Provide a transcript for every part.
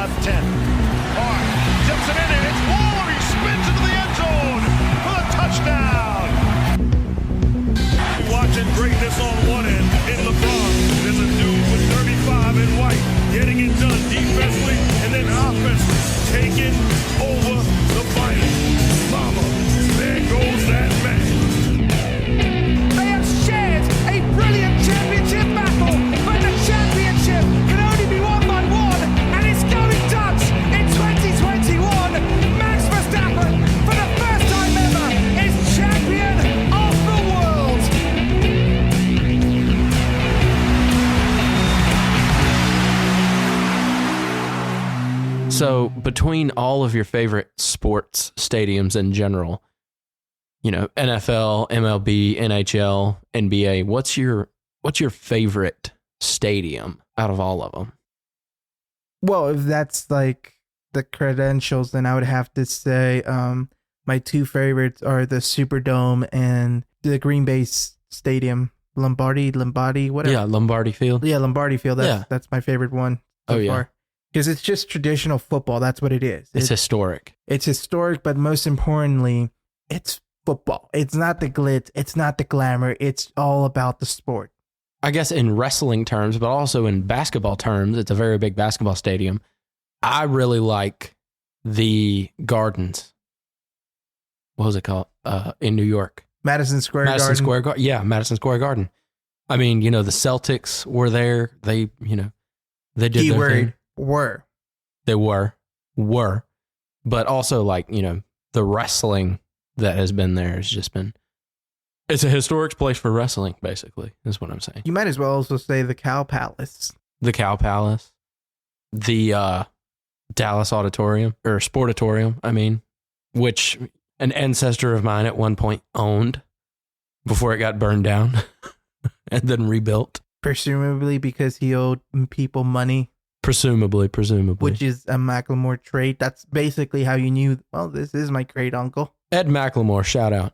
last 10. Hart tips it in, and it's Waller. He spins into the end zone for the touchdown. Watching greatness on one end in LeBron. There's a dude with 35 in white getting it done defensively and then offense taking over the fight. Mama, there goes that man. They have shared a brilliant championship battle, but the championship can only be won by one, and it's going Dutch in 2021. Max Verstappen, for the first time ever, is champion of the world. So between all of your favorite sports stadiums in general, you know, NFL, MLB, NHL, NBA, what's your favorite stadium out of all of them? Well, if that's like the credentials, then I would have to say my two favorites are the Superdome and the Green Bay Stadium, Lombardi, whatever. Yeah, Lombardi Field. Yeah, Lombardi Field. That's my favorite one so far. Because it's just traditional football. That's what it is. It's historic. It's historic, but most importantly, it's football. It's not the glitz. It's not the glamour. It's all about the sport. I guess in wrestling terms, but also in basketball terms, it's a very big basketball stadium. I really like the Gardens. What was it called? In New York. Madison Square Garden. Yeah, Madison Square Garden. I mean, you know, the Celtics were there. They did their thing. They were. But also, like, you know, the wrestling that has been there has just been, it's a historic place for wrestling, basically, is what I'm saying. You might as well also say the Cow Palace. The Cow Palace. The Dallas Auditorium, or Sportatorium, I mean, which an ancestor of mine at one point owned before it got burned down and then rebuilt. Presumably because he owed people money. Presumably. Which is a Macklemore trait. That's basically how you knew, well, this is my great uncle. Ed Macklemore, shout out.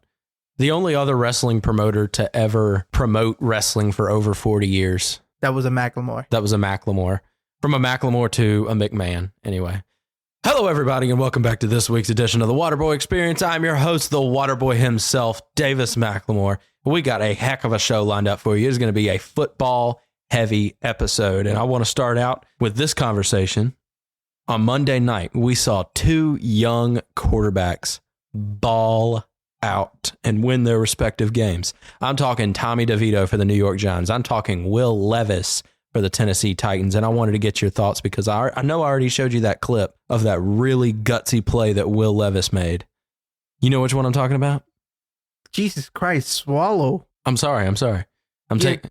The only other wrestling promoter to ever promote wrestling for over 40 years. That was a Macklemore. From a Macklemore to a McMahon, anyway. Hello, everybody, and welcome back to this week's edition of the Waterboy Experience. I'm your host, the Waterboy himself, Davis Macklemore. We got a heck of a show lined up for you. It's going to be a football-heavy episode, and I want to start out with this conversation. On Monday night, we saw two young quarterbacks ball out and win their respective games. I'm talking Tommy DeVito for the New York Giants. I'm talking Will Levis for the Tennessee Titans, and I wanted to get your thoughts because I know I already showed you that clip of that really gutsy play that Will Levis made. You know which one I'm talking about? Jesus Christ, swallow. I'm sorry.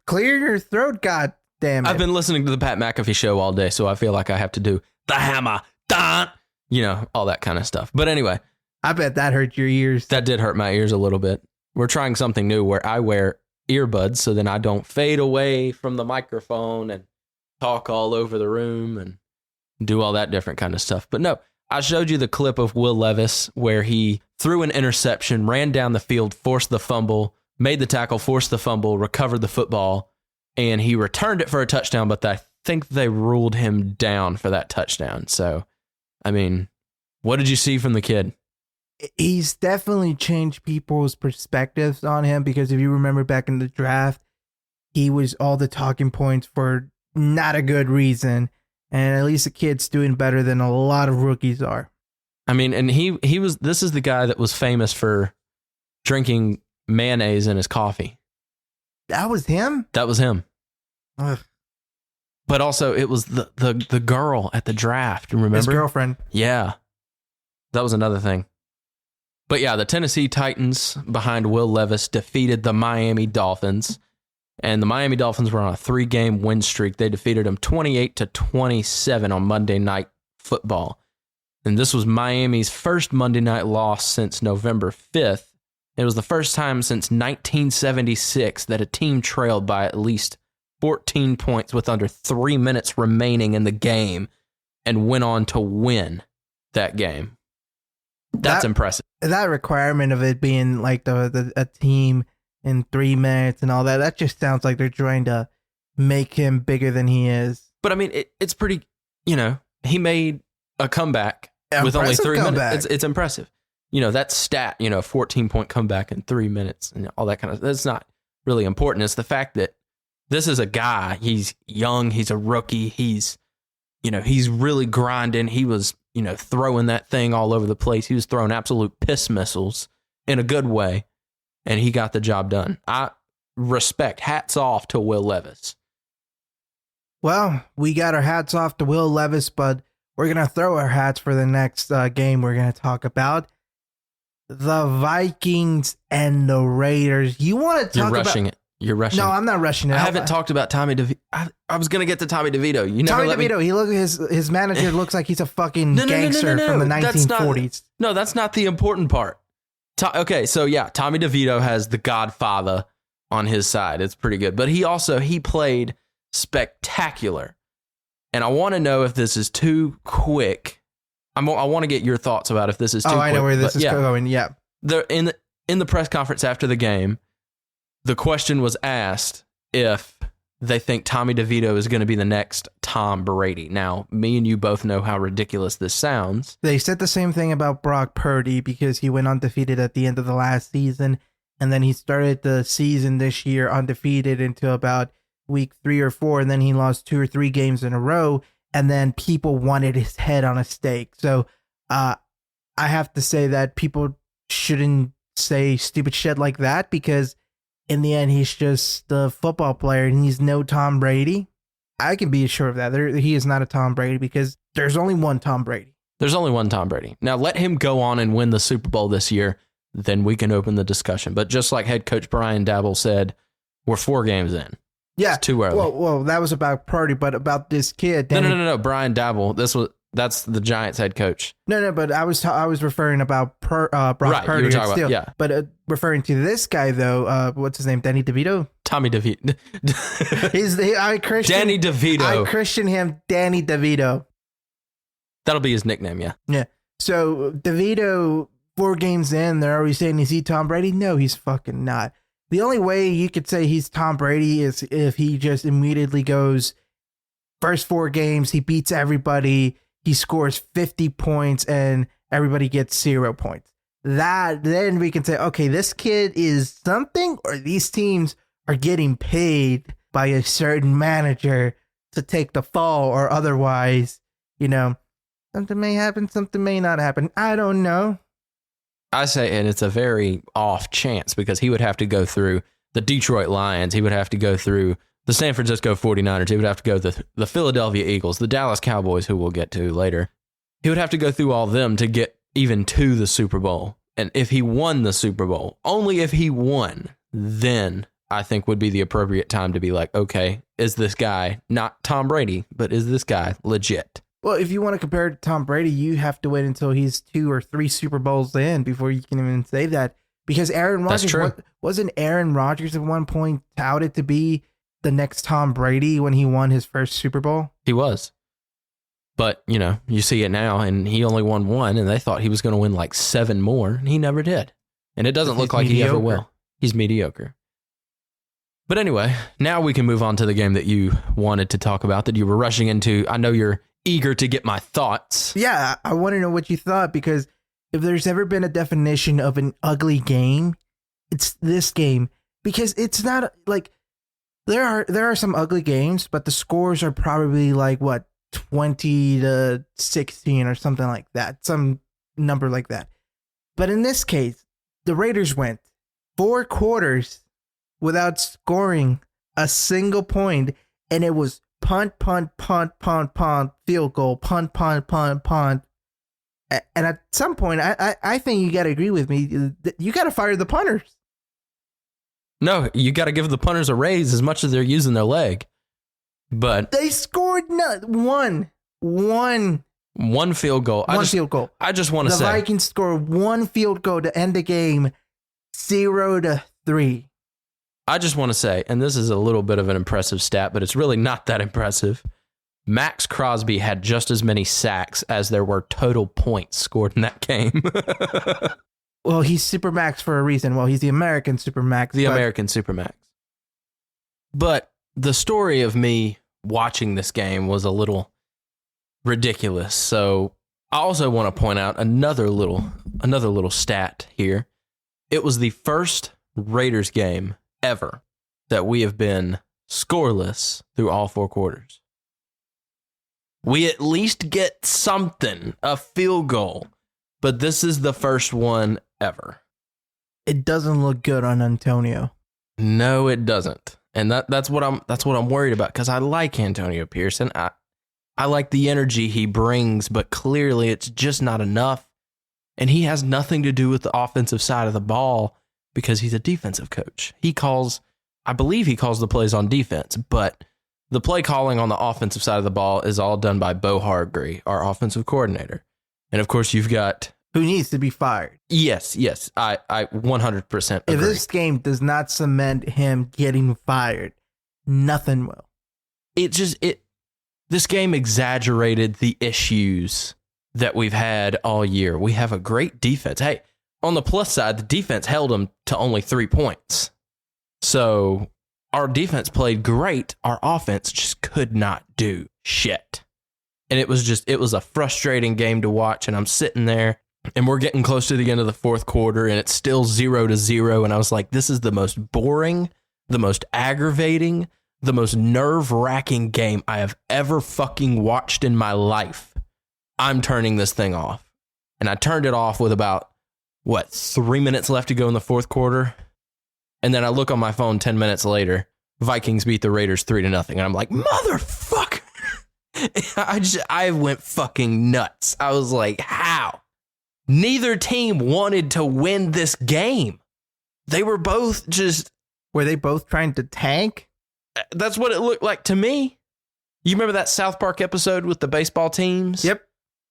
Clear your throat, god damn it. I've been listening to the Pat McAfee show all day, so I feel like I have to do the hammer, dun, you know, all that kind of stuff. But anyway. I bet that hurt your ears. That did hurt my ears a little bit. We're trying something new where I wear earbuds so then I don't fade away from the microphone and talk all over the room and do all that different kind of stuff. But no, I showed you the clip of Will Levis where he threw an interception, ran down the field, forced the fumble, made the tackle, forced the fumble, recovered the football, and he returned it for a touchdown, but I think they ruled him down for that touchdown. So, I mean, what did you see from the kid? He's definitely changed people's perspectives on him because if you remember back in the draft, he was all the talking points for not a good reason. And at least the kid's doing better than a lot of rookies are. I mean, and this is the guy that was famous for drinking mayonnaise in his coffee. That was him? That was him. Ugh. But also it was the girl at the draft, remember? His girlfriend. Yeah. That was another thing. But yeah, the Tennessee Titans behind Will Levis defeated the Miami Dolphins. And the Miami Dolphins were on a 3-game win streak. They defeated them 28-27 on Monday Night Football. And this was Miami's first Monday night loss since November 5th. It was the first time since 1976 that a team trailed by at least 14 points with under 3 minutes remaining in the game and went on to win that game. That's impressive. That requirement of it being like a team in 3 minutes and all that, that just sounds like they're trying to make him bigger than he is. But I mean, it's pretty, you know, he made a comeback with only Impressive 3 comeback. minutes. It's impressive. That stat, 14-point comeback in 3 minutes and all that kind of, that's not really important. It's the fact that this is a guy, he's young, he's a rookie, he's really grinding. He was, throwing that thing all over the place. He was throwing absolute piss missiles in a good way, and he got the job done. I respect, hats off to Will Levis. Well, we got our hats off to Will Levis, but we're going to throw our hats for the next game we're going to talk about. The Vikings and the Raiders. You want to talk You're about... rushing it. You're rushing No, it. I'm not rushing it. I haven't talked about Tommy DeVito. I was going to get to Tommy DeVito. You never Tommy let me... DeVito, his manager looks like he's a fucking No. gangster from the That's 1940s. No, that's not the important part. Okay, so yeah, Tommy DeVito has the Godfather on his side. It's pretty good. But he played spectacular. And I want to know if this is too quick. I want to get your thoughts about if this is too quick. I know where this is yeah. going. Yeah. In the press conference after the game, the question was asked if they think Tommy DeVito is going to be the next Tom Brady. Now, me and you both know how ridiculous this sounds. They said the same thing about Brock Purdy because he went undefeated at the end of the last season, and then he started the season this year undefeated until about week 3 or 4, and then he lost 2 or 3 games in a row, and then people wanted his head on a stake. So I have to say that people shouldn't say stupid shit like that, because in the end, he's just a football player and he's no Tom Brady. I can be sure of that. He is not a Tom Brady because there's only one Tom Brady. There's only one Tom Brady. Now, let him go on and win the Super Bowl this year, then we can open the discussion. But just like head coach Brian Dabble said, we're 4 games in. Yeah. It's too early. Well, that was about Purdy, but about this kid. No. Brian Dabble. That's the Giants head coach. No, but I was referring about Brock Right, you Purdy. were talking still, about, yeah. But referring to this guy though, what's his name? Danny DeVito. Tommy DeVito. Danny DeVito. I Christian him Danny DeVito. That'll be his nickname, yeah. Yeah. So DeVito, 4 games in, they're already saying, is he Tom Brady? No, he's fucking not. The only way you could say he's Tom Brady is if he just immediately goes, first 4 games, he beats everybody, he scores 50 points, and everybody gets 0 points. Then we can say, okay, this kid is something, or these teams are getting paid by a certain manager to take the fall, or otherwise, something may happen, something may not happen. I don't know. I say, and it's a very off chance because he would have to go through the Detroit Lions. He would have to go through the San Francisco 49ers. He would have to go through the Philadelphia Eagles, the Dallas Cowboys, who we'll get to later. He would have to go through all them to get even to the Super Bowl. And if he won the Super Bowl, only if he won, then I think would be the appropriate time to be like, okay, is this guy not Tom Brady, but is this guy legit? Well, if you want to compare it to Tom Brady, you have to wait until he's 2 or 3 Super Bowls in before you can even say that. Because Aaron Rodgers, wasn't Aaron Rodgers at one point touted to be the next Tom Brady when he won his first Super Bowl? He was. But, you see it now, and he only won 1, and they thought he was going to win like 7 more, and he never did. And it doesn't look like he ever will. He's mediocre. But anyway, now we can move on to the game that you wanted to talk about, that you were rushing into. I know you're eager to get my thoughts. Yeah, I want to know what you thought, because if there's ever been a definition of an ugly game, it's this game. Because it's not like there are some ugly games, but the scores are probably like 20-16 or something like that, some number like that. But in this case, the Raiders went 4 quarters without scoring a single point, and it was punt, field goal, punt. And at some point, I think you got to agree with me. You got to fire the punters. No, you got to give the punters a raise as much as they're using their leg. But they scored one field goal. Field goal. I just want to say the Vikings scored 1 field goal to end the game, 0-3. I just want to say, and this is a little bit of an impressive stat, but it's really not that impressive. Max Crosby had just as many sacks as there were total points scored in that game. Well, he's Supermax for a reason. Well, he's the American Supermax. American Supermax. But the story of me watching this game was a little ridiculous. So I also want to point out another little stat here. It was the first Raiders game ever that we have been scoreless through all 4 quarters. We at least get something, a field goal, but this is the first one ever. It doesn't look good on Antonio. No, it doesn't. And that's what I'm worried about, because I like Antonio Pearson. I like the energy he brings, but clearly it's just not enough. And he has nothing to do with the offensive side of the ball because he's a defensive coach. I believe he calls the plays on defense, but the play calling on the offensive side of the ball is all done by Bo Hargree, our offensive coordinator. And of course, you've got... Who needs to be fired? Yes, I 100% agree. If this game does not cement him getting fired, nothing will. This game exaggerated the issues that we've had all year. We have a great defense. Hey, on the plus side, the defense held them to only 3 points. So our defense played great. Our offense just could not do shit. And it was a frustrating game to watch. And I'm sitting there and we're getting close to the end of the 4th quarter and it's still 0-0. And I was like, this is the most boring, the most aggravating, the most nerve-wracking game I have ever fucking watched in my life. I'm turning this thing off. And I turned it off with about, 3 minutes left to go in the 4th quarter? And then I look on my phone 10 minutes later, Vikings beat the Raiders 3-0. And I'm like, motherfucker. I went fucking nuts. I was like, how? Neither team wanted to win this game. They were both just... Were they both trying to tank? That's what it looked like to me. You remember that South Park episode with the baseball teams? Yep.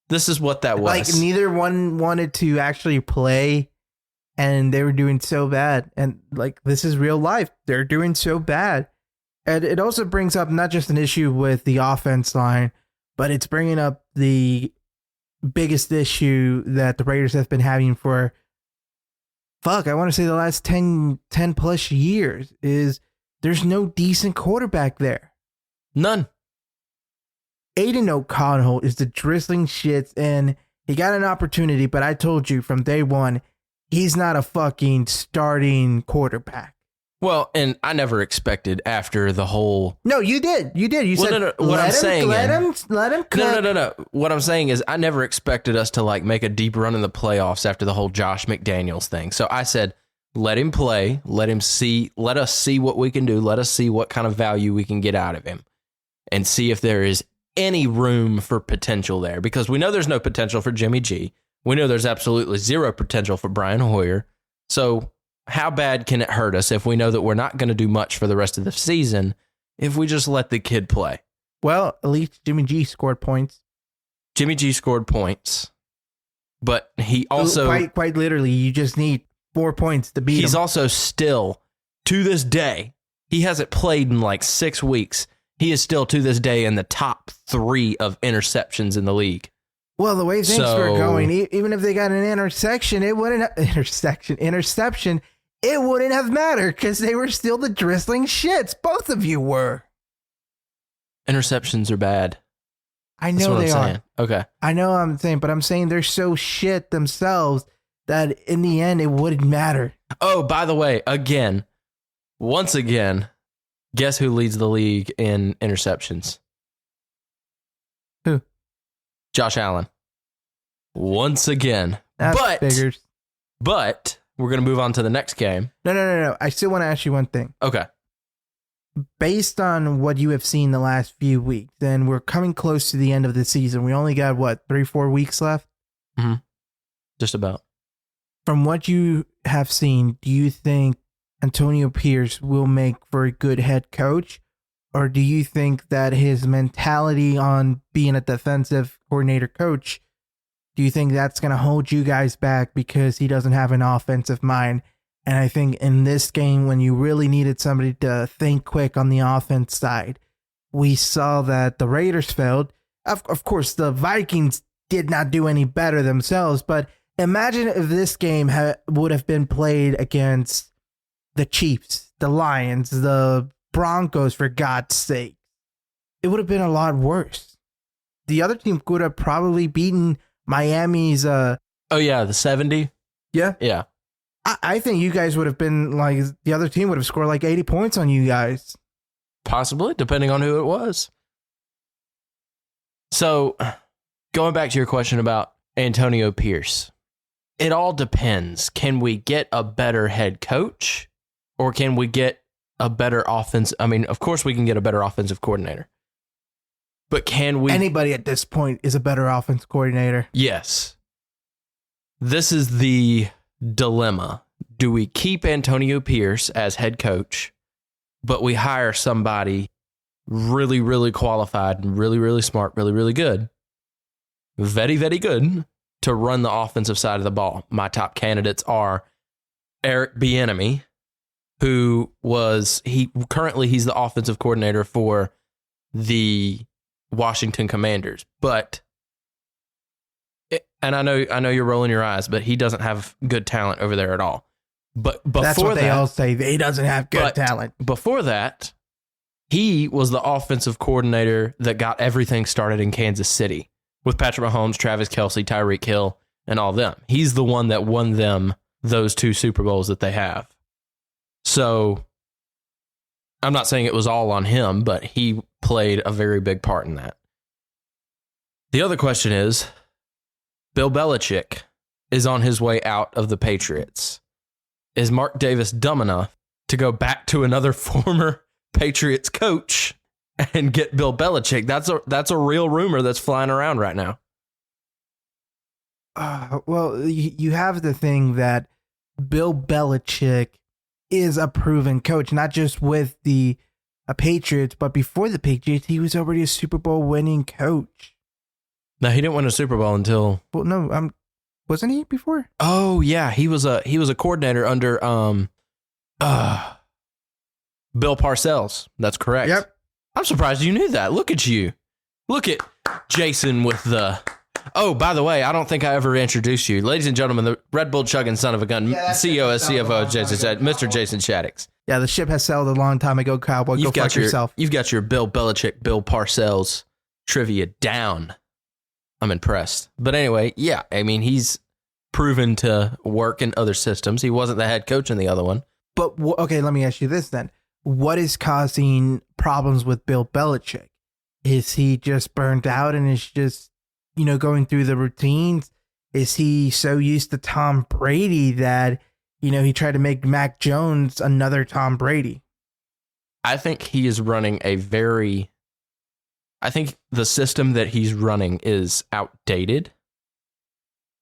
This is what that was. Like, neither one wanted to actually play, and they were doing so bad. And, like, this is real life. They're doing so bad. And it also brings up not just an issue with the offense line, but it's bringing up the biggest issue that the Raiders have been having for, I want to say the last 10 plus years, is there's no decent quarterback there. None. Aiden O'Connell is the drizzling shits, and he got an opportunity, but I told you from day one, he's not a fucking starting quarterback. Well, and I never expected after the whole... No, you did. You said, no. What I'm saying let him cook. No. What I'm saying is I never expected us to like make a deep run in the playoffs after the whole Josh McDaniels thing. So I said, let him play, let us see what we can do. Let us see what kind of value we can get out of him and see if there is any room for potential there, because we know there's no potential for Jimmy G. We know there's absolutely zero potential for Brian Hoyer. So how bad can it hurt us if we know that we're not going to do much for the rest of the season if we just let the kid play? Well, at least Jimmy G scored points. Jimmy G scored points, but he also... Quite literally, you just need 4 points to beat him. He's also still, to this day, he hasn't played in like 6 weeks. He is still, to this day, in the top 3 of interceptions in the league. Well, the way things were going, even if they got an interception, it wouldn't have mattered because they were still the drizzling shits. Both of you were. Interceptions are bad. I know they are. Okay. I know I'm saying, but I'm saying they're so shit themselves that in the end, it wouldn't matter. Oh, by the way, once again, guess who leads the league in interceptions? Who? Josh Allen. Once again. That figures. But we're going to move on to the next game. No. I still want to ask you one thing. Okay. Based on what you have seen the last few weeks, and we're coming close to the end of the season. We only got, 3-4 weeks left? Mm-hmm. Just about. From what you have seen, do you think Antonio Pierce will make for a good head coach? Or do you think that his mentality on being a defensive coordinator coach, do you think that's going to hold you guys back because he doesn't have an offensive mind? And I think in this game, when you really needed somebody to think quick on the offense side, we saw that the Raiders failed. Of course, the Vikings did not do any better themselves, but imagine if this game would have been played against the Chiefs, the Lions, the Broncos, for God's sake. It would have been a lot worse. The other team could have probably beaten Miami's Oh yeah, the 70. yeah. Yeah. I think you guys would have been like, the other team would have scored like 80 points on you guys. Possibly, depending on who it was. So, going back to your question about Antonio Pierce, it all depends. Can we get a better head coach, or can we get a better offense? I mean, of course we can get a better offensive coordinator, but can we? Anybody at this point is a better offense coordinator. Yes. This is the dilemma. Do we keep Antonio Pierce as head coach, but we hire somebody really, really qualified and really, really smart, really, really good, very, very good to run the offensive side of the ball? My top candidates are Eric Bieniemy, who currently he's the offensive coordinator for the Washington Commanders, and I know you're rolling your eyes, but he doesn't have good talent over there at all. But before that's what they all say. He doesn't have good talent. Before that, he was the offensive coordinator that got everything started in Kansas City with Patrick Mahomes, Travis Kelce, Tyreek Hill, and all them. He's the one that won them those 2 Super Bowls that they have. So I'm not saying it was all on him, but he played a very big part in that. The other question is, Bill Belichick is on his way out of the Patriots. Is Mark Davis dumb enough to go back to another former Patriots coach and get Bill Belichick? That's a real rumor that's flying around right now. Well, you have the thing that Bill Belichick is a proven coach, not just with the Patriots, but before the Patriots, he was already a Super Bowl winning coach. No, he didn't win a Super Bowl until. Well, no, wasn't he before? Oh yeah, he was a coordinator under Bill Parcells. That's correct. Yep. I'm surprised you knew that. Look at you. Look at Jason with the. Oh, by the way, I don't think I ever introduced you. Ladies and gentlemen, the Red Bull chugging son of a gun, CEO as CFO, Mr. Jason Shaddix. Yeah, the ship has sailed a long time ago, Cowboy. Go fuck yourself. You've got your Bill Belichick, Bill Parcells trivia down. I'm impressed. But anyway, yeah, I mean, he's proven to work in other systems. He wasn't the head coach in the other one. But, okay, let me ask you this then. What is causing problems with Bill Belichick? Is he just burned out and is just, going through the routines? Is he so used to Tom Brady that, he tried to make Mac Jones another Tom Brady? I think he is running I think the system that he's running is outdated.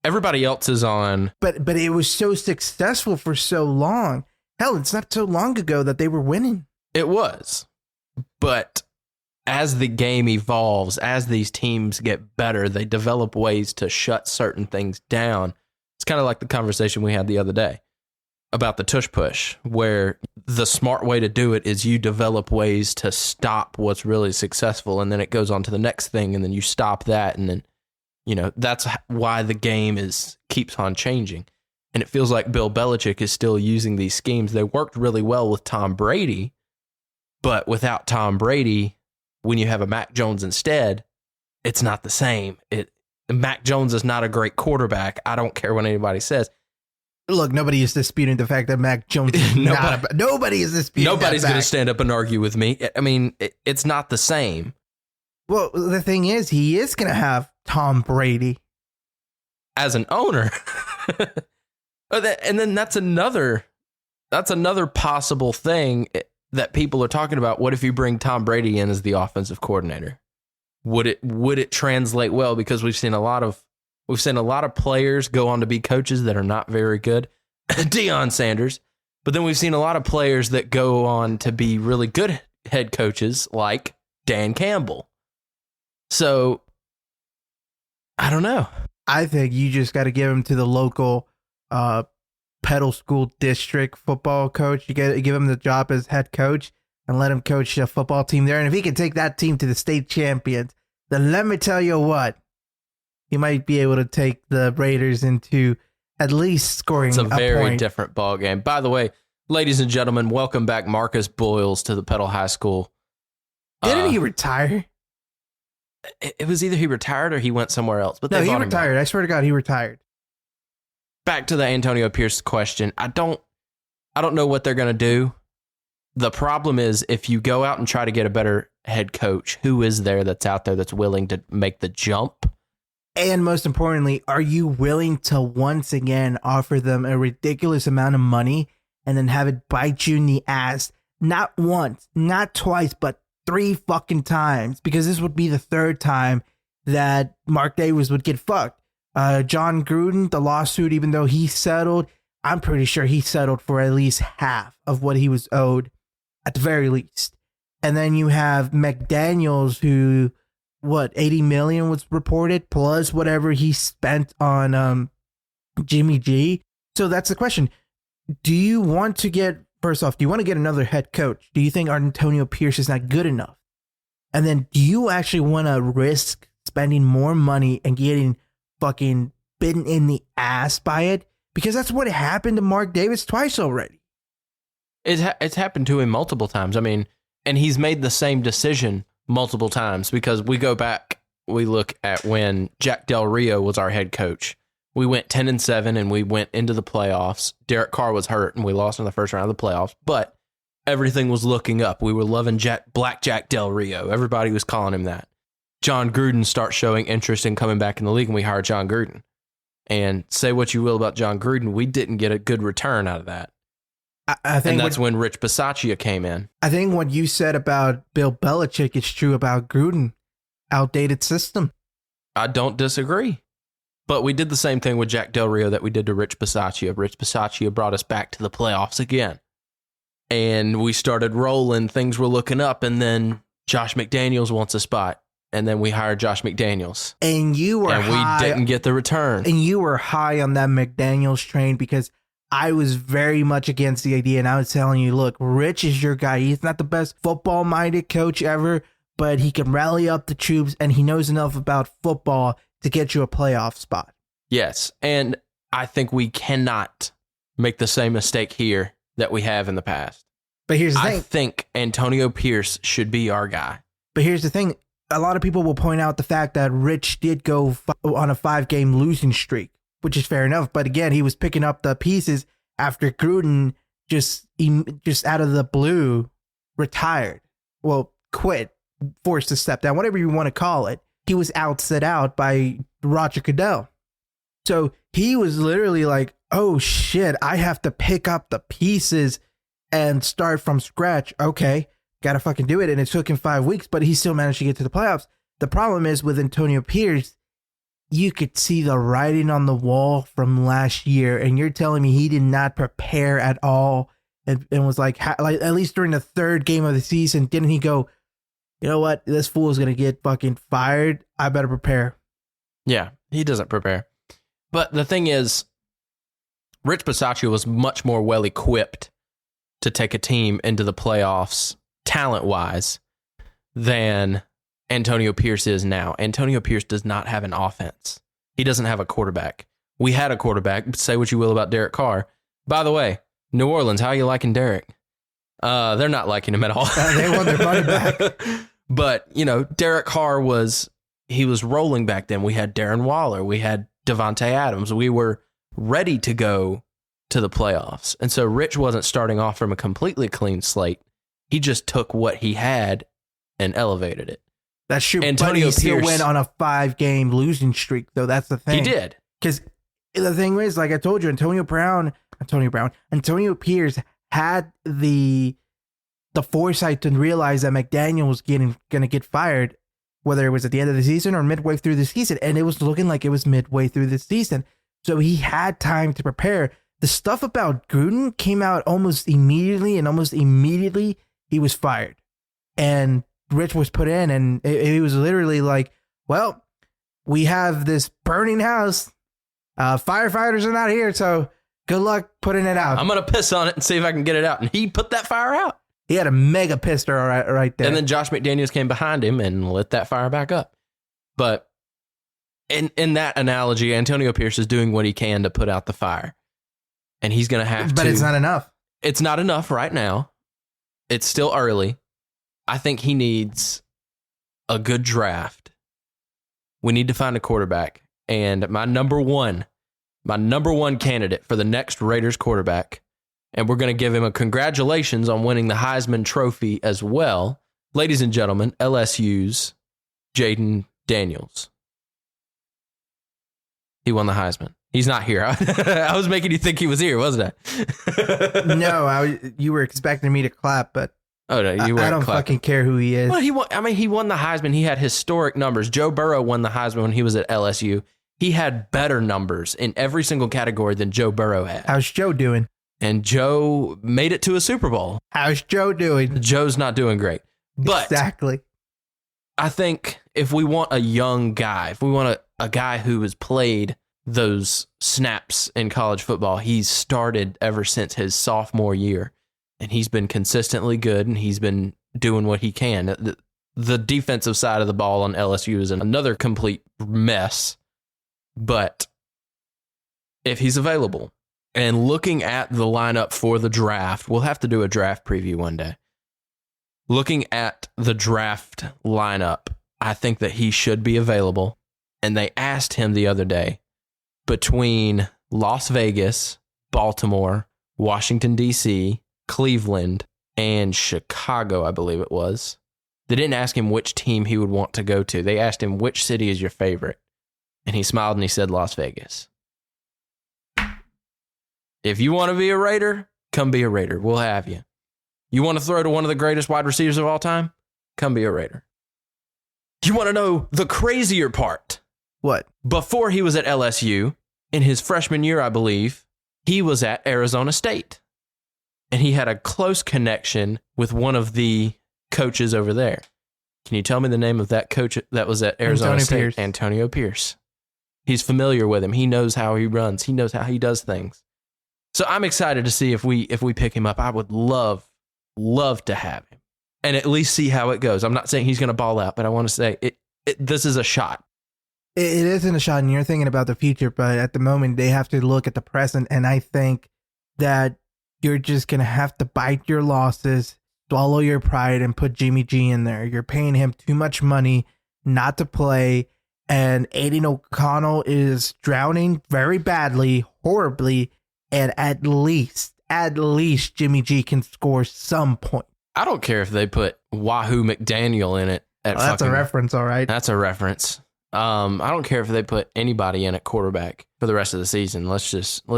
Everybody else is on. But it was so successful for so long. Hell, it's not so long ago that they were winning. It was. But as the game evolves, as these teams get better, they develop ways to shut certain things down. It's kind of like the conversation we had the other day about the tush push, where the smart way to do it is you develop ways to stop what's really successful, and then it goes on to the next thing, and then you stop that, and then, that's why the game keeps on changing. And it feels like Bill Belichick is still using these schemes. They worked really well with Tom Brady, but without Tom Brady, when you have a Mac Jones instead, it's not the same. Mac Jones is not a great quarterback. I don't care what anybody says. Look, nobody is disputing the fact that Mac Jones is nobody is disputing. Nobody's going to stand up and argue with me. I mean, it's not the same. Well, the thing is, he is going to have Tom Brady as an owner. And then that's another possible thing that people are talking about. What if you bring Tom Brady in as the offensive coordinator? Would it translate well? Because we've seen a lot of players go on to be coaches that are not very good. Deion Sanders. But then we've seen a lot of players that go on to be really good head coaches, like Dan Campbell. So I don't know. I think you just got to give him to the local Pedal School District football coach. You got to give him the job as head coach and let him coach a football team there. And if he can take that team to the state champions, then let me tell you what, he might be able to take the Raiders into at least scoring a point. It's a very different ball game. By the way, ladies and gentlemen, welcome back Marcus Boyles to the Pedal High School. Didn't he retire? it was either he retired or he went somewhere else. But No, they he brought him back. retired. I swear to God, he retired. Back to the Antonio Pierce question. I don't know what they're going to do. The problem is if you go out and try to get a better head coach, who is there that's out there that's willing to make the jump? And most importantly, are you willing to once again offer them a ridiculous amount of money and then have it bite you in the ass? Not once, not twice, but 3 fucking times, because this would be the 3rd time that Mark Davis would get fucked. John Gruden, the lawsuit, even though he settled, I'm pretty sure he settled for at least half of what he was owed, at the very least. And then you have McDaniels, who, 80 million was reported, plus whatever he spent on Jimmy G. So that's the question. Do you want to get, first off, do you want to get another head coach? Do you think Antonio Pierce is not good enough? And then do you actually want to risk spending more money and getting fucking bitten in the ass by it? Because that's what happened to Mark Davis twice already. It's happened to him multiple times. I mean, and he's made the same decision multiple times, because we go back, we look at when Jack Del Rio was our head coach. We went 10-7 and we went into the playoffs. Derek Carr was hurt and we lost in the first round of the playoffs, but everything was looking up. We were loving Black Jack Del Rio. Everybody was calling him that. John Gruden starts showing interest in coming back in the league, and we hired John Gruden. And say what you will about John Gruden, we didn't get a good return out of that. I think and that's when Rich Bisaccia came in. I think what you said about Bill Belichick is true about Gruden. Outdated system. I don't disagree. But we did the same thing with Jack Del Rio that we did to Rich Bisaccia. Rich Bisaccia brought us back to the playoffs again. And we started rolling. Things were looking up. And then Josh McDaniels wants a spot. And then we hired Josh McDaniels. And you were high. We didn't get the return. And you were high on that McDaniels train, because I was very much against the idea. And I was telling you, look, Rich is your guy. He's not the best football-minded coach ever, but he can rally up the troops and he knows enough about football to get you a playoff spot. Yes. And I think we cannot make the same mistake here that we have in the past. But here's the thing. I think Antonio Pierce should be our guy. But here's the thing. A lot of people will point out the fact that Rich did go on a 5-game losing streak, which is fair enough. But again, he was picking up the pieces after Gruden just out of the blue retired. Well, quit, forced to step down, whatever you want to call it. He was outset out by Roger Goodell. So he was literally like, oh shit, I have to pick up the pieces and start from scratch. Okay, gotta fucking do it. And it took him 5 weeks, but he still managed to get to the playoffs. The problem is with Antonio Pierce, you could see the writing on the wall from last year, and you're telling me he did not prepare at all, and was like at least during the 3rd game of the season, didn't he go, you know what, this fool is going to get fucking fired, I better prepare. Yeah, he doesn't prepare. But the thing is, Rich Bisaccia was much more well-equipped to take a team into the playoffs, talent-wise, than Antonio Pierce is now. Antonio Pierce does not have an offense. He doesn't have a quarterback. We had a quarterback. Say what you will about Derek Carr. By the way, New Orleans, how are you liking Derek? They're not liking him at all. They want their money back. But, Derek Carr was rolling back then. We had Darren Waller. We had Devontae Adams. We were ready to go to the playoffs. And so Rich wasn't starting off from a completely clean slate. He just took what he had and elevated it. That's true. Antonio but he still Pierce went on a 5-game losing streak, though. That's the thing. He did. Because the thing is, like I told you, Antonio Pierce had the foresight to realize that McDaniel was going to get fired, whether it was at the end of the season or midway through the season. And it was looking like it was midway through the season. So he had time to prepare. The stuff about Gruden came out almost immediately, and almost immediately he was fired. And Rich was put in, and it was literally like, well, we have this burning house. Firefighters are not here, so good luck putting it out. I'm going to piss on it and see if I can get it out. And he put that fire out. He had a mega pistol right there. And then Josh McDaniels came behind him and lit that fire back up. But in that analogy, Antonio Pierce is doing what he can to put out the fire. And he's going to have to. But it's not enough. It's not enough right now. It's still early. I think he needs a good draft. We need to find a quarterback. And my number one candidate for the next Raiders quarterback, and we're going to give him a congratulations on winning the Heisman Trophy as well. Ladies and gentlemen, LSU's Jaden Daniels. He won the Heisman. He's not here. I was making you think he was here, wasn't I? No, you were expecting me to clap, but Oh no, you weren't I don't clapping. fucking care who he is. Well, he won the Heisman. He had historic numbers. Joe Burrow won the Heisman when he was at LSU. He had better numbers in every single category than Joe Burrow had. How's Joe doing? And Joe made it to a Super Bowl. How's Joe doing? Joe's not doing great. But Exactly. I think if we want a young guy, if we want a guy who has played those snaps in college football, he's started ever since his sophomore year. And he's been consistently good, and he's been doing what he can. The defensive side of the ball on LSU is another complete mess. But if he's available, and looking at the lineup for the draft, we'll have to do a draft preview one day. Looking at the draft lineup, I think that he should be available. And they asked him the other day, between Las Vegas, Baltimore, Washington, D.C., Cleveland, and Chicago, I believe it was. They didn't ask him which team he would want to go to. They asked him, which city is your favorite? And he smiled and he said, Las Vegas. If you want to be a Raider, come be a Raider. We'll have you. You want to throw to one of the greatest wide receivers of all time? Come be a Raider. You want to know the crazier part? What? Before he was at LSU, in his freshman year, I believe, he was at Arizona State. And he had a close connection with one of the coaches over there. Can you tell me the name of that coach that was at Arizona State? Pierce. Antonio Pierce. He's familiar with him. He knows how he runs. He knows how he does things. So I'm excited to see if we pick him up. I would love to have him and at least see how it goes. I'm not saying he's going to ball out, but I want to say this is a shot. It isn't a shot, and you're thinking about the future, but at the moment, they have to look at the present, and I think that you're just going to have to bite your losses, swallow your pride, and put Jimmy G in there. You're paying him too much money not to play, and Aiden O'Connell is drowning very badly, horribly, and at least Jimmy G can score some point. I don't care if they put Wahoo McDaniel in it. That's a reference, all right? That's a reference. I don't care if they put anybody in at quarterback for the rest of the season. Let's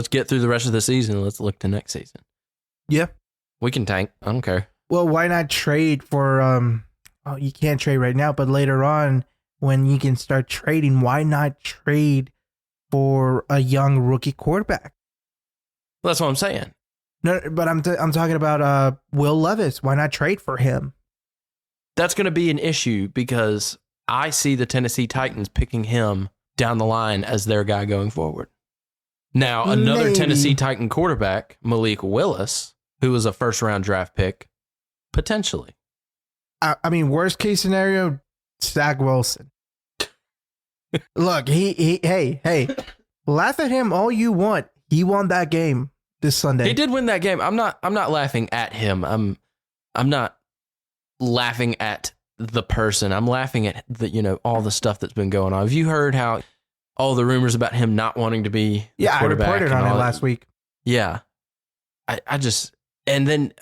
get through the rest of the season. Let's look to next season. Yeah. We can tank. I don't care. Well, why not trade for, you can't trade right now, but later on when you can start trading, why not trade for a young rookie quarterback? Well, that's what I'm saying. No, but I'm talking about Will Levis. Why not trade for him? That's going to be an issue because I see the Tennessee Titans picking him down the line as their guy going forward. Now, another Maybe. Tennessee Titan quarterback, Malik Willis, who was a first-round draft pick, potentially. I mean, worst case scenario, Zach Wilson. Look, hey, laugh at him all you want. He won that game this Sunday. He did win that game. I'm not laughing at him. I'm not laughing at the person. I'm laughing at all the stuff that's been going on. Have you heard how all the rumors about him not wanting to be the I quarterback? reported on it last week. Yeah. And then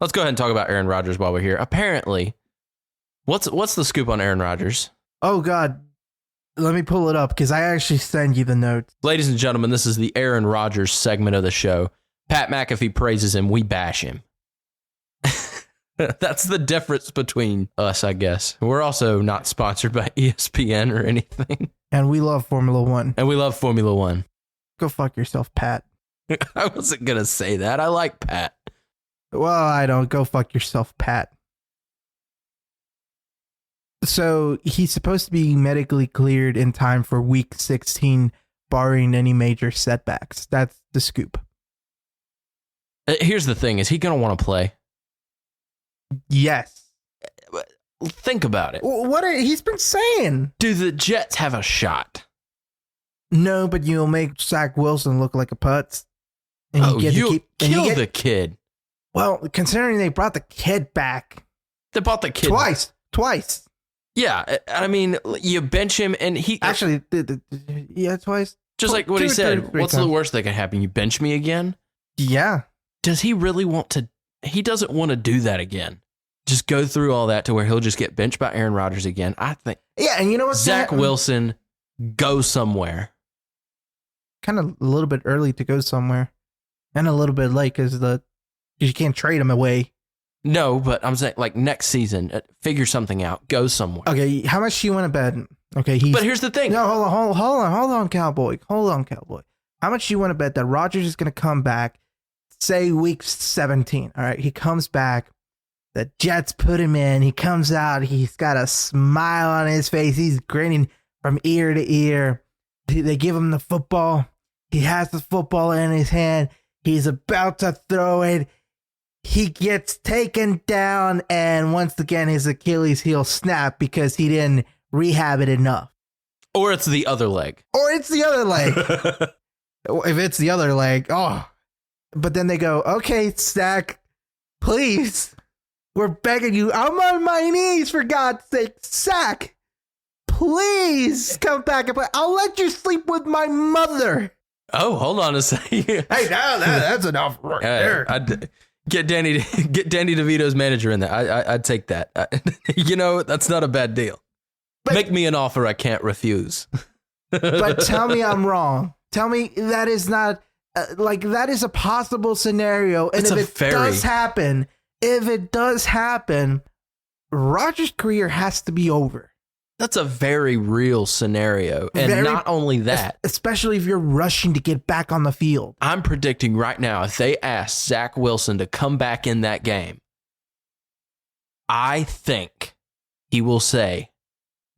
let's go ahead and talk about Aaron Rodgers while we're here. Apparently, what's the scoop on Aaron Rodgers? Oh God, let me pull it up because I actually sent you the notes. Ladies and gentlemen, this is the Aaron Rodgers segment of the show. Pat McAfee praises him, we bash him. That's the difference between us, I guess. We're also not sponsored by ESPN or anything. And we love Formula One. And we love Formula One. Go fuck yourself, Pat. I wasn't going to say that. I like Pat. Well, I don't. Go fuck yourself, Pat. So he's supposed to be medically cleared in time for week 16, barring any major setbacks. That's the scoop. Here's the thing. Is he going to want to play? Yes. Think about it. He's been saying? Do the Jets have a shot? No, but you'll make Zach Wilson look like a putz. And you kill the kid. Well, considering they brought the kid back. They brought the kid Twice. Yeah, I mean, you bench him, and he Actually, yeah, twice. just like what he two or said. three What's the times. worst that can happen? You bench me again? Yeah. Does he really want to? He doesn't want to do that again. Just go through all that to where he'll just get benched by Aaron Rodgers again. I think Yeah, and you know what? Zach Wilson, go somewhere. Kind of a little bit early to go somewhere, and a little bit late because you can't trade him away. No, but I'm saying like next season, figure something out. Go somewhere. Okay, how much do you want to bet? Okay, But here's the thing. No, hold on, Cowboy. Hold on, Cowboy. How much do you want to bet that Rodgers is going to come back, say week 17? All right, he comes back. The Jets put him in. He comes out. He's got a smile on his face. He's grinning from ear to ear. They give him the football. He has the football in his hand. He's about to throw it. He gets taken down, and once again, his Achilles heel snapped because he didn't rehab it enough. Or it's the other leg. Or it's the other leg. If it's the other leg, oh. But then they go, okay, Zach, please. We're begging you. I'm on my knees, for God's sake. Zach, please come back and play. I'll let you sleep with my mother. Oh, hold on a second. Hey, that's enough right there. Get Danny DeVito's manager in there. I'd take that. You know, that's not a bad deal. But- Make me an offer I can't refuse. But tell me I'm wrong. Tell me that is not, that is a possible scenario. And It's if it does happen, Rodgers' career has to be over. That's a very real scenario. And not only that, especially if you're rushing to get back on the field. I'm predicting right now, if they ask Zach Wilson to come back in that game, I think he will say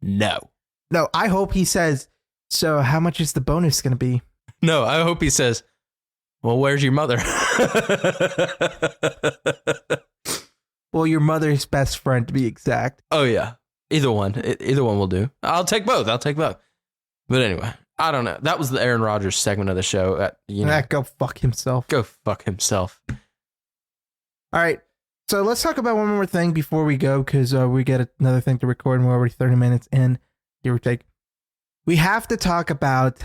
no. No, I hope he says, so how much is the bonus going to be? No, I hope he says, well, where's your mother? Well, your mother's best friend, to be exact. Oh, yeah. Either one will do. I'll take both. But anyway, I don't know. That was the Aaron Rodgers segment of the show. Go fuck himself. Go fuck himself. All right. So let's talk about one more thing before we go, because we get another thing to record and we're already 30 minutes in, give or take. We have to talk about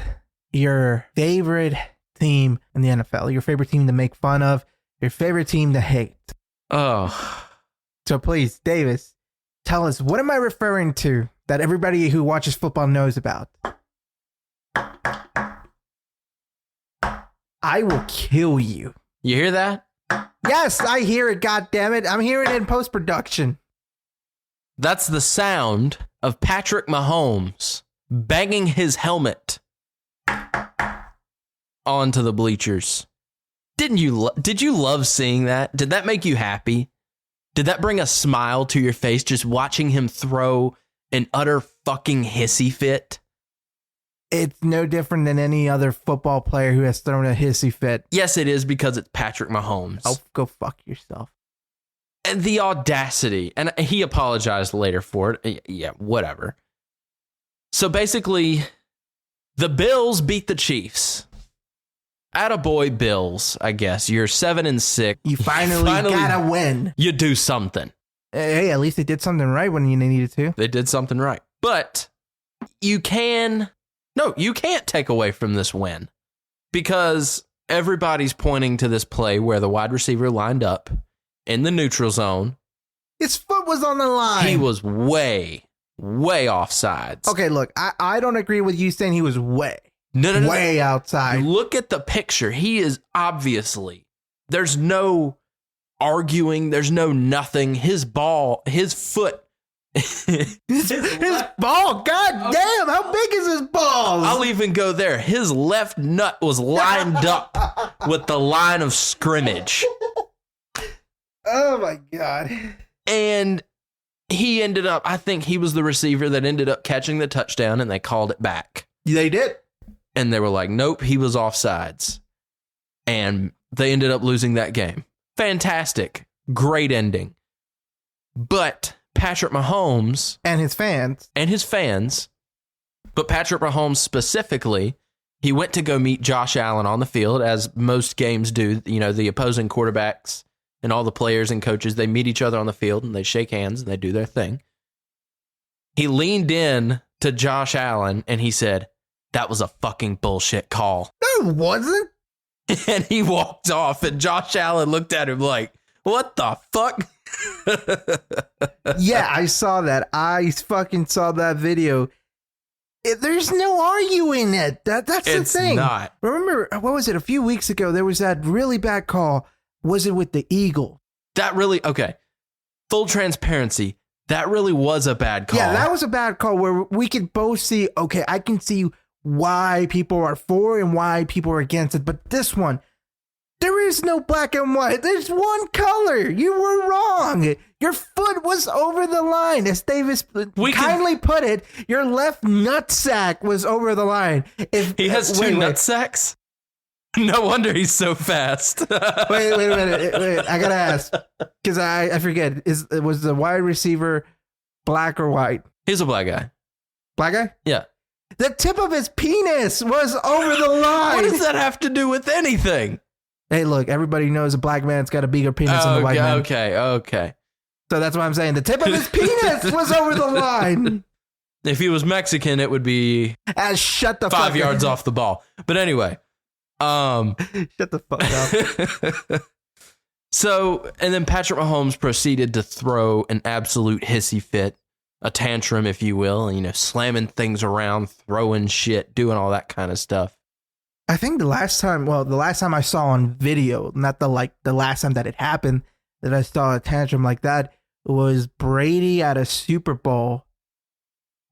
your favorite team in the NFL, your favorite team to make fun of, your favorite team to hate. Oh. So please, Davis, tell us, what am I referring to that everybody who watches football knows about? I will kill you. You hear that? Yes, I hear it, goddammit. I'm hearing it in post-production. That's the sound of Patrick Mahomes banging his helmet onto the bleachers. Did you love seeing that? Did that make you happy? Did that bring a smile to your face just watching him throw an utter fucking hissy fit? It's no different than any other football player who has thrown a hissy fit. Yes, it is, because it's Patrick Mahomes. Oh, go fuck yourself. And the audacity, and he apologized later for it. Yeah, whatever. So basically, the Bills beat the Chiefs. Attaboy Bills, I guess. You're 7-6. You finally gotta win. You do something. Hey, at least they did something right when you needed to. They did something right. But you can't take away from this win, because everybody's pointing to this play where the wide receiver lined up in the neutral zone. His foot was on the line. He was way offsides. Okay, look, I don't agree with you saying he was way No. outside. Look at the picture. He is obviously, there's no arguing. There's no nothing. His foot. His ball, god damn, how big is his balls? I'll even go there. His left nut was lined up with the line of scrimmage. Oh my god. And he ended up, I think he was the receiver that ended up catching the touchdown, and they called it back. They did. And they were like, nope, he was offsides. And they ended up losing that game. Fantastic. Great ending. But Patrick Mahomes And his fans. But Patrick Mahomes specifically, he went to go meet Josh Allen on the field, as most games do. You know, the opposing quarterbacks and all the players and coaches, they meet each other on the field and they shake hands and they do their thing. He leaned in to Josh Allen and he said, "That was a fucking bullshit call." No, it wasn't. And he walked off, and Josh Allen looked at him like, "What the fuck?" Yeah, I saw that. I fucking saw that video. There's no arguing it. That's the It's thing. not. Remember, what was it? A few weeks ago, there was that really bad call. Was it with the Eagle? That really, okay. Full transparency, that really was a bad call. Yeah, that was a bad call where we could both see, okay, I can see why people are for and why people are against it. But this one, there is no black and white. There's one color. You were wrong. Your foot was over the line. As Davis kindly put it, your left nutsack was over the line. If He has two nutsacks? No wonder he's so fast. Wait a minute. I gotta ask because I forget. Was the wide receiver black or white? He's a black guy. Black guy? Yeah. The tip of his penis was over the line. What does that have to do with anything? Hey, look, everybody knows a black man's got a bigger penis than the white man. Okay. So that's what I'm saying. The tip of his penis was over the line. If he was Mexican, it would be Shut the 5 fuck yards up. off the ball. But anyway. Shut the fuck up. So, and then Patrick Mahomes proceeded to throw an absolute hissy fit, a tantrum, if you will, and, slamming things around, throwing shit, doing all that kind of stuff. I think the last time I saw on video, not the last time that it happened, that I saw a tantrum like that was Brady at a Super Bowl.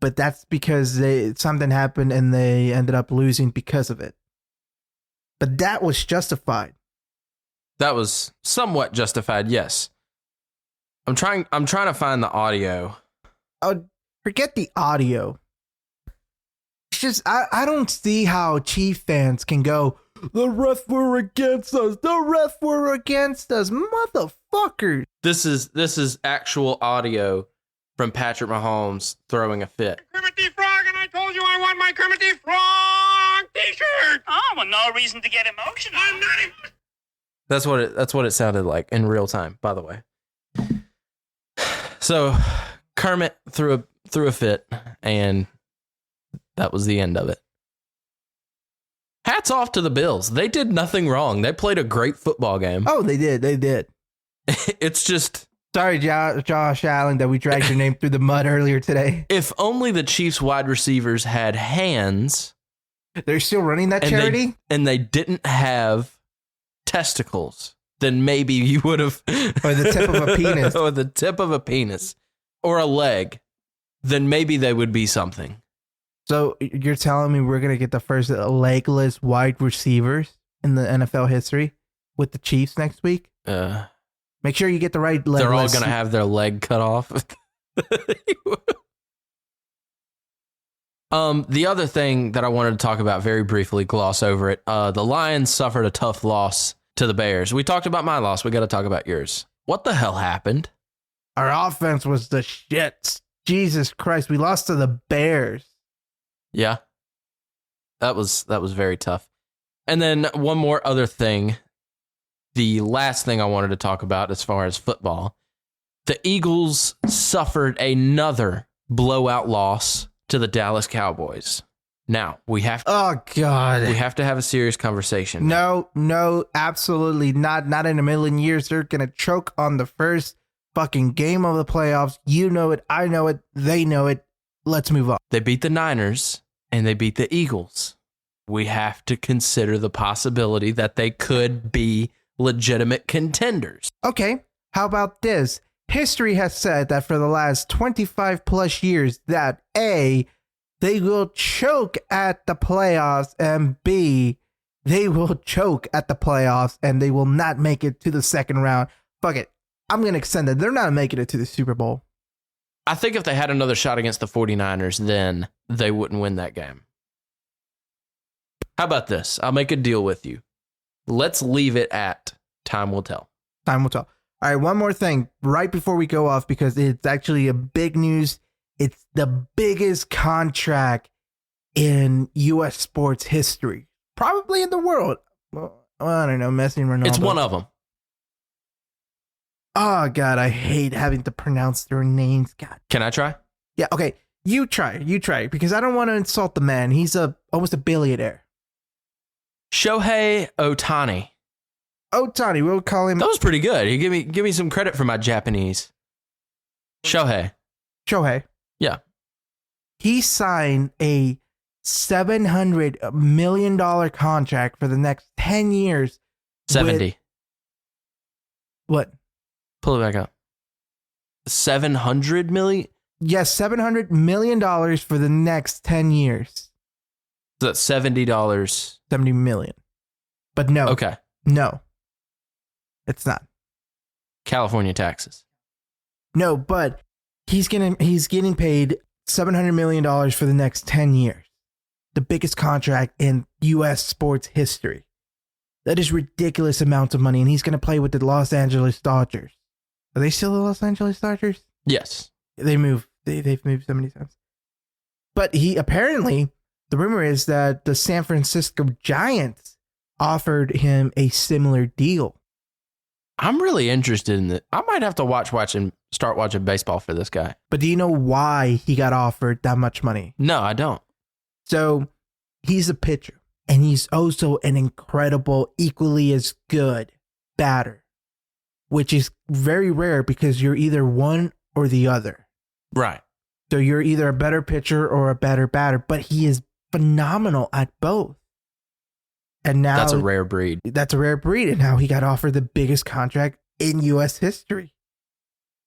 But that's because something happened and they ended up losing because of it. But that was justified. That was somewhat justified, yes. I'm trying to find the audio. Oh, forget the audio. It's just I don't see how Chief fans can go, the ref were against us. The ref were against us, motherfuckers. This is actual audio from Patrick Mahomes throwing a fit. Kermit the Frog, and I told you I want my Kermit the Frog t-shirt. Oh, well, no reason to get emotional. I'm not even... That's what it sounded like in real time, by the way. So Kermit threw a fit, and that was the end of it. Hats off to the Bills. They did nothing wrong. They played a great football game. Oh, they did. It's just... Sorry, Josh Allen, that we dragged your name through the mud earlier today. If only the Chiefs wide receivers had hands. They're still running that charity? And they didn't have testicles, then maybe you would have... Or the tip of a penis. Or the tip of a penis. Or a leg. Then maybe they would be something. So you're telling me we're going to get the first legless wide receivers in the NFL history with the Chiefs next week? Make sure you get the right legless. They're all going to have their leg cut off. The other thing that I wanted to talk about very briefly, gloss over it. The Lions suffered a tough loss to the Bears. We talked about my loss. We got to talk about yours. What the hell happened? Our offense was the shit. Jesus Christ. We lost to the Bears. Yeah. That was very tough. And then one more other thing. The last thing I wanted to talk about as far as football. The Eagles suffered another blowout loss to the Dallas Cowboys. Now, we have to, oh God. We have to have a serious conversation. No, absolutely not. Not in a million years. They're going to choke on the first fucking game of the playoffs. You know it. I know it. They know it. Let's move on. They beat the Niners and they beat the Eagles. We have to consider the possibility that they could be legitimate contenders. Okay, how about this? History has said that for the last 25 plus years that A, they will choke at the playoffs, and B, they will choke at the playoffs and they will not make it to the second round. Fuck it. I'm going to extend it. They're not making it to the Super Bowl. I think if they had another shot against the 49ers, then they wouldn't win that game. How about this? I'll make a deal with you. Let's leave it at time will tell. Time will tell. All right, one more thing right before we go off, because it's actually a big news. It's the biggest contract in U.S. sports history, probably in the world. Well, I don't know, Messi and Ronaldo. It's one of them. Oh, God, I hate having to pronounce their names. God. Can I try? Yeah, okay. You try, because I don't want to insult the man. He's almost a billionaire. Shohei Ohtani. Ohtani, we'll call him That was pretty good. You give me some credit for my Japanese. Shohei. Yeah. He signed a $700 million contract for the next 10 years. 70. What? Pull it back up. 700 million? Yes, $700 million for the next 10 years. So that's $70. 70 million. But no. Okay. No. It's not. California taxes. No, but he's getting paid $700 million for the next 10 years. The biggest contract in U.S. sports history. That is ridiculous amounts of money, and he's going to play with the Los Angeles Dodgers. Are they still the Los Angeles Dodgers? Yes. They moved. They've moved so many times. But he apparently, the rumor is that the San Francisco Giants offered him a similar deal. I'm really interested in it. I might have to start watching baseball for this guy. But do you know why he got offered that much money? No, I don't. So he's a pitcher, and he's also an incredible, equally as good batter, which is very rare because you're either one or the other. Right. So you're either a better pitcher or a better batter, but he is phenomenal at both. And now that's a rare breed. And now he got offered the biggest contract in U.S. history.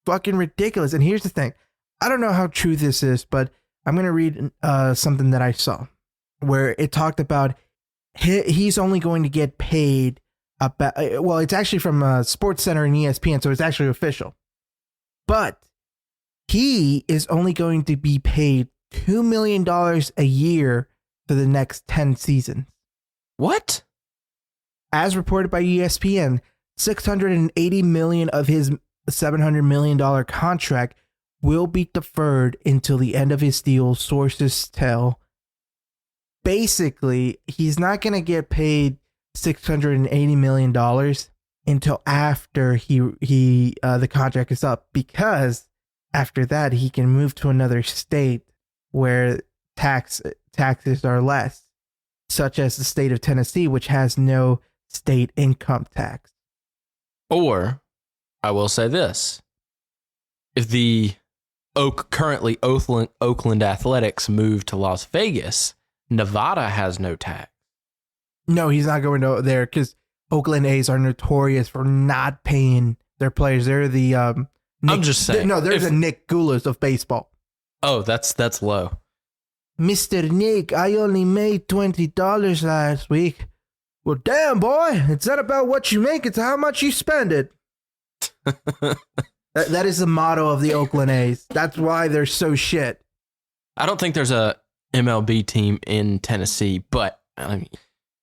Fucking ridiculous. And here's the thing. I don't know how true this is, but I'm going to read something that I saw where it talked about he's only going to get paid about, well, it's actually from Sports Center and ESPN, so it's actually official. But he is only going to be paid $2 million a year for the next 10 seasons. What? As reported by ESPN, $680 million of his $700 million contract will be deferred until the end of his deal, sources tell. Basically, he's not going to get paid $680 million until after the contract is up, because after that he can move to another state where taxes are less, such as the state of Tennessee, which has no state income tax. Or, I will say this. If the currently Oakland Athletics move to Las Vegas, Nevada has no tax. No, he's not going there because Oakland A's are notorious for not paying their players. They're the I'm just saying. They're the Nick Goulas of baseball. Oh, that's low. Mr. Nick, I only made $20 last week. Well, damn, boy. It's not about what you make, it's how much you spend it. That is the motto of the Oakland A's. That's why they're so shit. I don't think there's a MLB team in Tennessee, but I mean,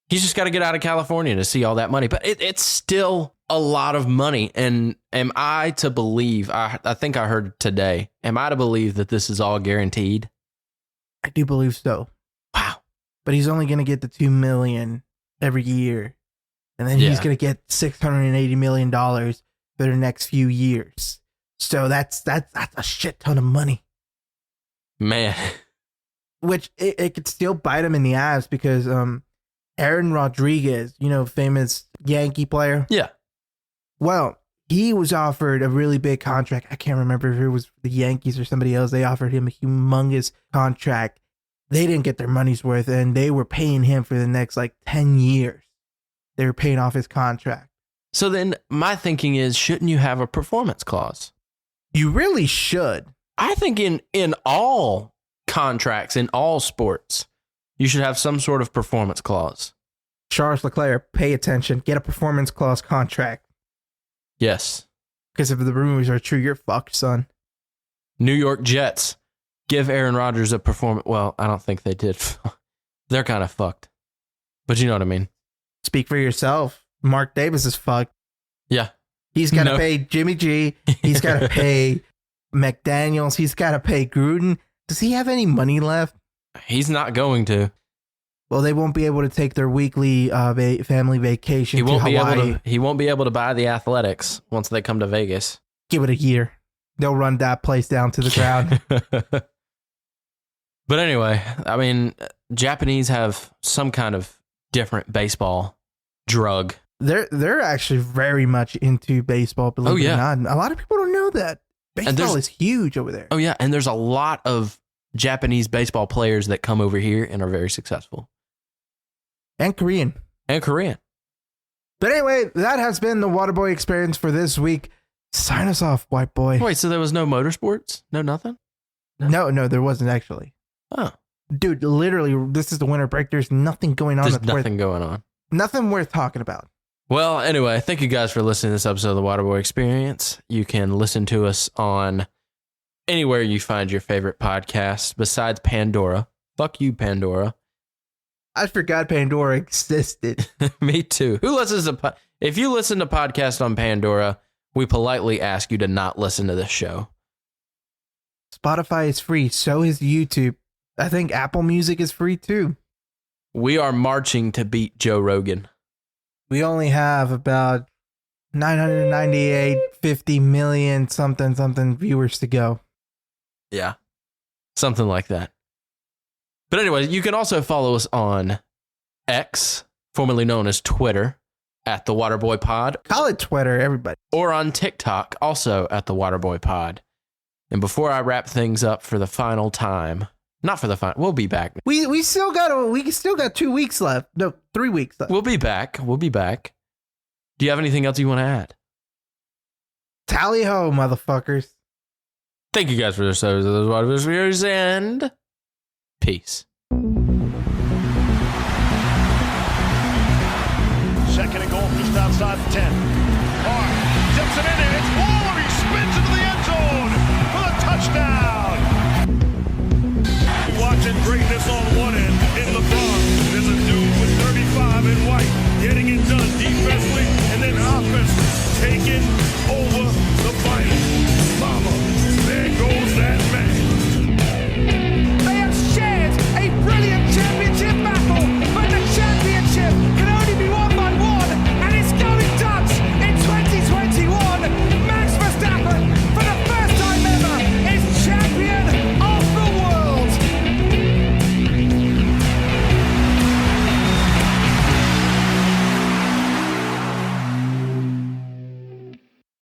he's just got to get out of California to see all that money. But it's still a lot of money. And am I to believe, I think I heard today, am I to believe that this is all guaranteed? I do believe so. Wow. But he's only going to get the $2 million every year. And then he's going to get $680 million for the next few years. So that's a shit ton of money. Man. Which it could still bite him in the ass because Aaron Rodriguez, famous Yankee player. Yeah. Well, he was offered a really big contract. I can't remember if it was the Yankees or somebody else. They offered him a humongous contract. They didn't get their money's worth, and they were paying him for the next 10 years. They were paying off his contract. So then my thinking is, shouldn't you have a performance clause? You really should. I think in all contracts, in all sports, you should have some sort of performance clause. Charles Leclerc, pay attention. Get a performance clause contract. Yes. Because if the rumors are true, you're fucked, son. New York Jets, give Aaron Rodgers a performance. Well, I don't think they did. They're kind of fucked. But you know what I mean. Speak for yourself. Mark Davis is fucked. Yeah. He's got to pay Jimmy G. He's got to pay McDaniels. He's got to pay Gruden. Does he have any money left? He's not going to. Well, they won't be able to take their weekly family vacation to Hawaii. He won't be able to buy the Athletics once they come to Vegas. Give it a year. They'll run that place down to the ground. But anyway, I mean, Japanese have some kind of different baseball drug. They're actually very much into baseball, believe it or not. A lot of people don't know that. Baseball is huge over there. Oh, yeah. And there's a lot of Japanese baseball players that come over here and are very successful. And Korean. But anyway, that has been the Waterboy Experience for this week. Sign us off, white boy. Wait, so there was no motorsports? No nothing? No, there wasn't actually. Oh. Dude, literally, this is the winter break. There's nothing going on. There's nothing going on. Nothing worth talking about. Well, anyway, thank you guys for listening to this episode of the Waterboy Experience. You can listen to us on anywhere you find your favorite podcast besides Pandora. Fuck you, Pandora. I forgot Pandora existed. Me too. Who listens to if you listen to podcasts on Pandora, we politely ask you to not listen to this show. Spotify is free. So is YouTube. I think Apple Music is free too. We are marching to beat Joe Rogan. We only have about 998, 50 million something viewers to go. Yeah. Something like that. But anyway, you can also follow us on X, formerly known as Twitter, at the Waterboy Pod. Call it Twitter, everybody. Or on TikTok, also at the Waterboy Pod. And before I wrap things up for the final time, not for the final, we'll be back. We still got 2 weeks left. No, 3 weeks left. We'll be back. Do you have anything else you want to add? Tally ho, motherfuckers. Thank you guys for this episode of the Waterboy Experience, and peace. Second and goal just outside the 10.